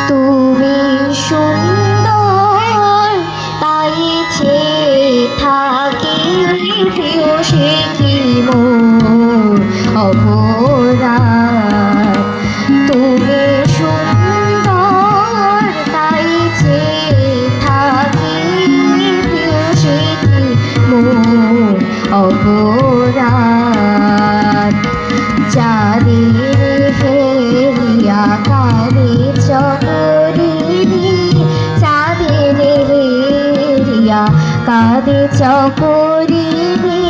তুমি সুন্দর তাই চেয়ে থাকি প্রিয় সে কি মোর অপরাধ। তুমি সুন্দর তাই চেয়ে থাকি প্রিয় সে কি মোর অপরাধ। যাদের হেরিয়া কানে চকরিনি, চাঁদের হেরিয়া কাঁদে চকরিনি,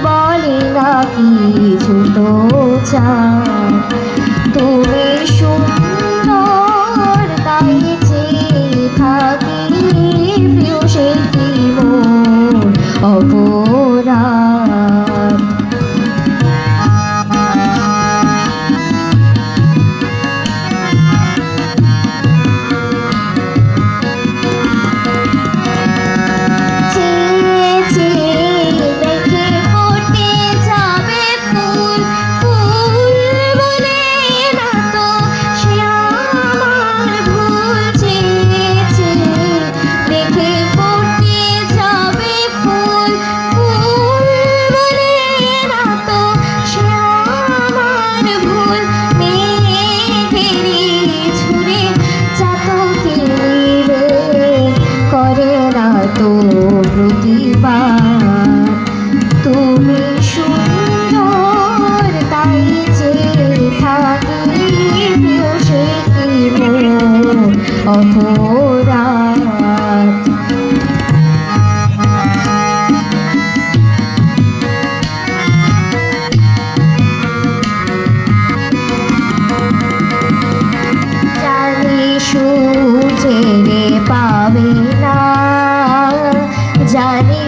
বলে না কিছু তো চায়। তুমি সুন্দর তাই চেয়ে থাকি প্রিয় সে কি মোর অপরাধ। তুমি সুন্দর তাই চেয়ে থাকি প্রিয় সে কি মোর অপরাধ। জানি সূর্যের পাবে না, জানি